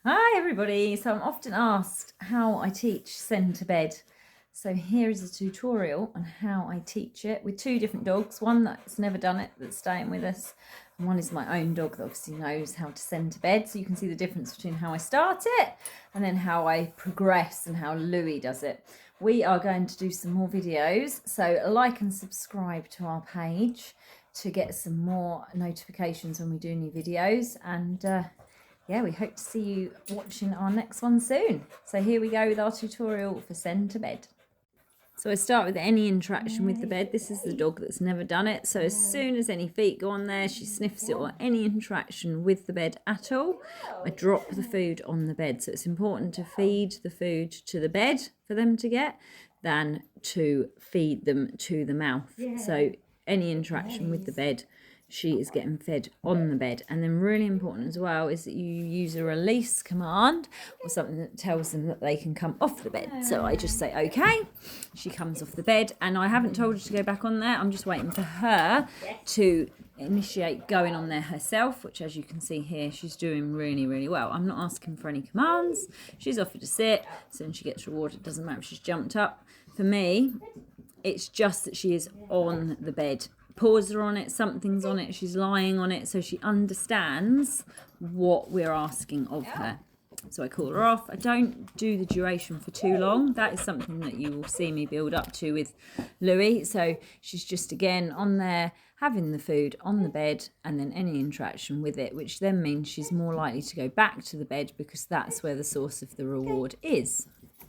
Hi everybody, so I'm often asked how I teach send to bed. So here is a tutorial on how I teach it with two different dogs, one that's never done it, that's staying with us, and one is my own dog that obviously knows how to send to bed. So you can see the difference between how I start it and then how I progress and how Louis does it. We are going to do some more videos, so like and subscribe to our page to get some more notifications when we do new videos, and yeah, we hope to see you watching our next one soon. So here we go with our tutorial for send to bed. So I start with any interaction with the bed. This is the dog that's never done it. So as soon as any feet go on there, she sniffs it, or any interaction with the bed at all, I drop the food on the bed. So it's important to feed the food to the bed for them to get than to feed them to the mouth. So any interaction with the bed, she is getting fed on the bed. And then really important as well is that you use a release command or something that tells them that they can come off the bed. So I just say okay, she comes off the bed, and I haven't told her to go back on there. I'm just waiting for her to initiate going on there herself, which as you can see here, she's doing really well. I'm not asking for any commands. She's offered to sit, so when she gets rewarded, it doesn't matter if she's jumped up. For me, it's just that she is on the bed. Paws are on it, something's on it, she's lying on it, so she understands what we're asking of her. So I call her off. I don't do the duration for too long. That is something that you will see me build up to with Louis. So she's just again on there having the food on the bed, and then any interaction with it, which then means she's more likely to go back to the bed because that's where the source of the reward is.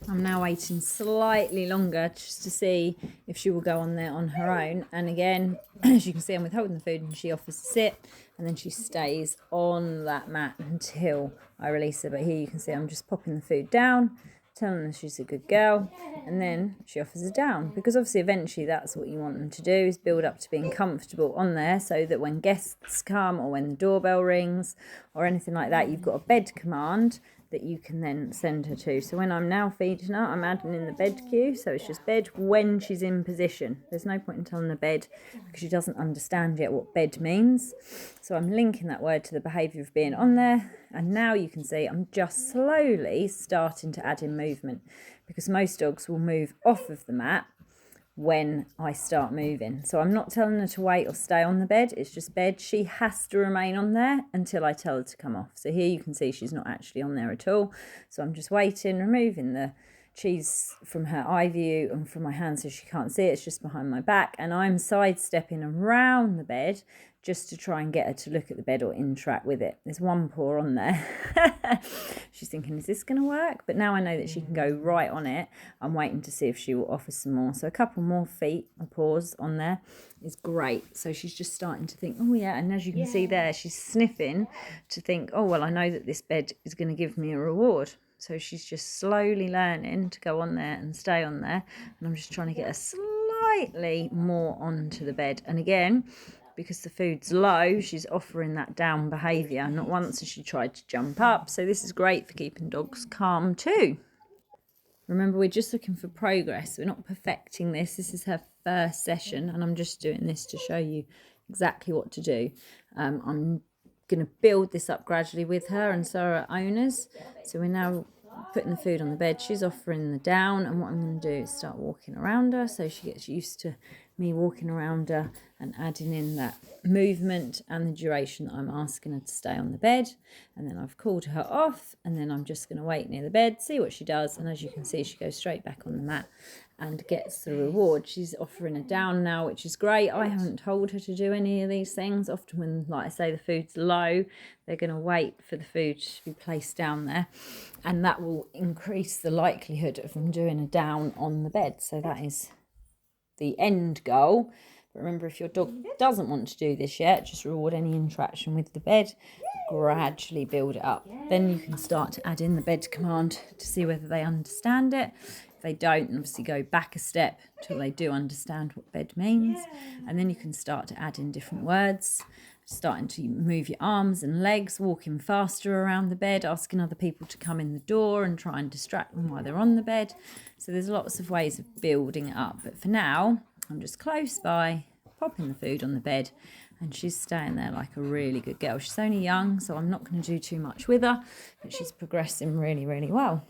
I'm now waiting slightly longer just to see if she will go on there on her own. And again, as you can see, I'm withholding the food and she offers to sit, and then she stays on that mat until I release her. But here you can see I'm just popping the food down, telling her she's a good girl, and then she offers her down, because obviously eventually that's what you want them to do, is build up to being comfortable on there, so that when guests come or when the doorbell rings or anything like that, you've got a bed command that you can then send her to. So when I'm now feeding her, I'm adding in the bed cue. So it's just bed when she's in position. There's no point in telling her bed because she doesn't understand yet what bed means. So I'm linking that word to the behaviour of being on there. And now you can see I'm just slowly starting to add in movement, because most dogs will move off of the mat when I start moving. So I'm not telling her to wait or stay on the bed. It's just bed. She has to remain on there until I tell her to come off. So here you can see she's not actually on there at all. So I'm just waiting, removing the cheese from her eye view and from my hand so she can't see it. It's just behind my back, and I'm sidestepping around the bed just to try and get her to look at the bed or interact with it. There's one paw on there. She's thinking, is this going to work? But now I know that she can go right on it. I'm waiting to see if she will offer some more. So a couple more feet and paws on there is great. So she's just starting to think, oh yeah. And as you can see there, she's sniffing to think, oh, well, I know that this bed is going to give me a reward. So she's just slowly learning to go on there and stay on there. And I'm just trying to get her slightly more onto the bed. And again, because the food's low, she's offering that down behaviour. Not once has she tried to jump up. So this is great for keeping dogs calm too. Remember, we're just looking for progress. We're not perfecting this. This is her first session, and I'm just doing this to show you exactly what to do. I'm going to build this up gradually with her, and so are owners. So we're now putting the food on the bed. She's offering the down, and what I'm going to do is start walking around her so she gets used to me walking around her and adding in that movement and the duration that I'm asking her to stay on the bed. And then I've called her off, and then I'm just going to wait near the bed, see what she does, and as you can see, she goes straight back on the mat and gets the reward. She's offering a down now, which is great. I haven't told her to do any of these things. Often when, like I say, the food's low, they're going to wait for the food to be placed down there, and that will increase the likelihood of them doing a down on the bed. So that is the end goal. But remember, if your dog doesn't want to do this yet, just reward any interaction with the bed, gradually build it up. Then you can start to add in the bed command to see whether they understand it. If they don't, obviously go back a step till they do understand what bed means. And then you can start to add in different words, starting to move your arms and legs, walking faster around the bed, asking other people to come in the door and try and distract them while they're on the bed. So there's lots of ways of building it up. But for now, I'm just close by, popping the food on the bed, and she's staying there like a really good girl. She's only young, so I'm not going to do too much with her, but she's progressing really, really well.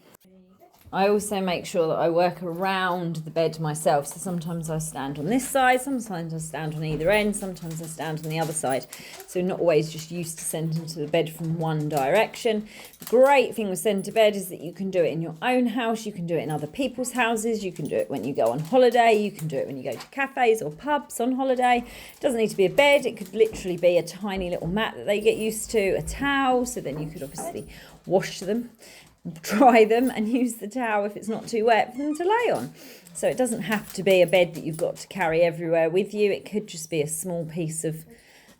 I also make sure that I work around the bed myself. So sometimes I stand on this side, sometimes I stand on either end, sometimes I stand on the other side. So not always just used to sending to the bed from one direction. The great thing with send to bed is that you can do it in your own house, you can do it in other people's houses, you can do it when you go on holiday, you can do it when you go to cafes or pubs on holiday. It doesn't need to be a bed, it could literally be a tiny little mat that they get used to, a towel, so then you could obviously wash them, dry them and use the towel if it's not too wet for them to lay on. So it doesn't have to be a bed that you've got to carry everywhere with you. It could just be a small piece of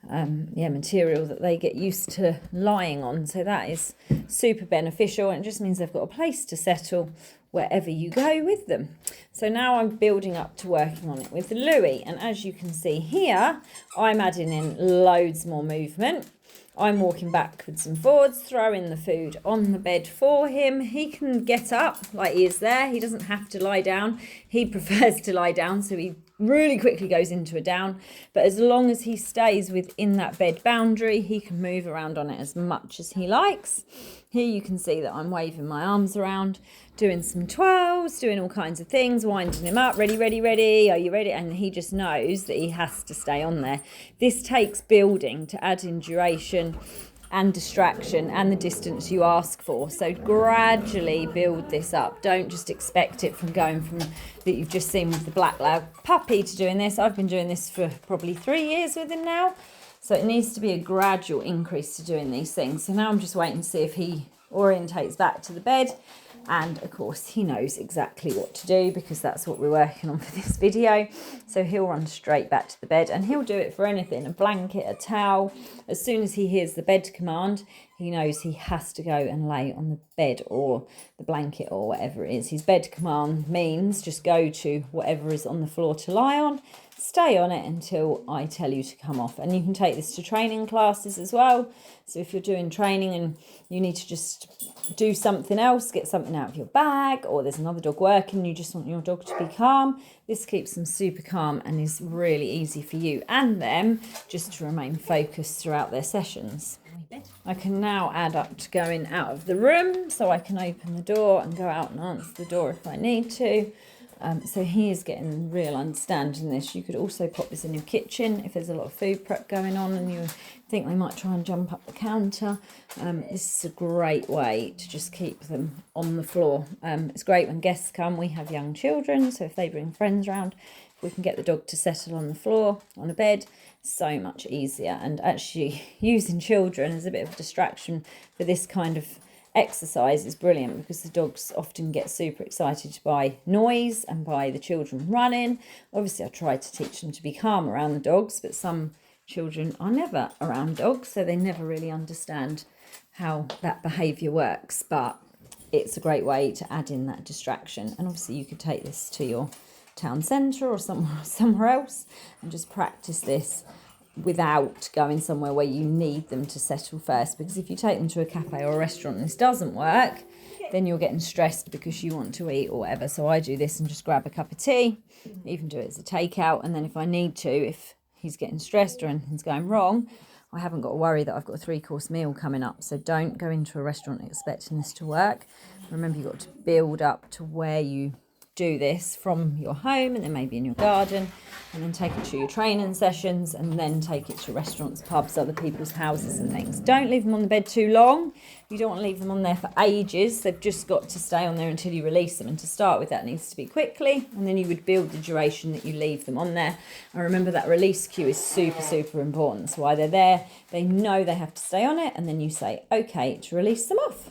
material that they get used to lying on. So that is super beneficial, and it just means they've got a place to settle wherever you go with them. So now I'm building up to working on it with Louis, and as you can see here, I'm adding in loads more movement. I'm walking backwards and forwards, throwing the food on the bed for him. He can get up like he is there. He doesn't have to lie down. He prefers to lie down, so he really quickly goes into a down. But as long as he stays within that bed boundary, he can move around on it as much as he likes. Here you can see that I'm waving my arms around, doing some twirls, doing all kinds of things, winding him up, ready, ready, ready, are you ready? And he just knows that he has to stay on there. This takes building to add in duration and distraction and the distance you ask for. So gradually build this up. Don't just expect it from going from that you've just seen with the Black Lab puppy to doing this. I've been doing this for probably 3 years with him now. So it needs to be a gradual increase to doing these things. So now I'm just waiting to see if he orientates back to the bed. And of course he knows exactly what to do because that's what we're working on for this video. So he'll run straight back to the bed, and he'll do it for anything, a blanket, a towel. As soon as he hears the bed command, he knows he has to go and lay on the bed or the blanket or whatever it is. His bed command means just go to whatever is on the floor to lie on, stay on it until I tell you to come off. And you can take this to training classes as well. So if you're doing training and you need to just do something else, get something out of your bag, or there's another dog working, you just want your dog to be calm, this keeps them super calm and is really easy for you and them just to remain focused throughout their sessions. I can now add up to going out of the room, so I can open the door and go out and answer the door if I need to. So he is getting real understanding this. You could also pop this in your kitchen if there's a lot of food prep going on and you think they might try and jump up the counter. This is a great way to just keep them on the floor. It's great when guests come. We have young children, so if they bring friends around, if we can get the dog to settle on the floor, on a bed, so much easier. And actually using children as a bit of a distraction for this kind of exercise is brilliant because the dogs often get super excited by noise and by the children running. Obviously I try to teach them to be calm around the dogs, but some children are never around dogs, so they never really understand how that behaviour works. But it's a great way to add in that distraction. And obviously you could take this to your town centre or somewhere else and just practice this without going somewhere where you need them to settle first, because if you take them to a cafe or a restaurant and this doesn't work, then you're getting stressed because you want to eat or whatever. So I do this and just grab a cup of tea, even do it as a takeout, and then if I need to, if he's getting stressed or anything's going wrong, I haven't got to worry that I've got a 3-course meal coming up. So don't go into a restaurant expecting this to work. Remember, you've got to build up to where you do this from your home, and then maybe in your garden, and then take it to your training sessions, and then take it to restaurants, pubs, other people's houses and things. Don't leave them on the bed too long. You don't want to leave them on there for ages. They've just got to stay on there until you release them, and to start with that needs to be quickly, and then you would build the duration that you leave them on there. And remember, that release cue is super important. So while they're there, they know they have to stay on it, and then you say okay to release them off.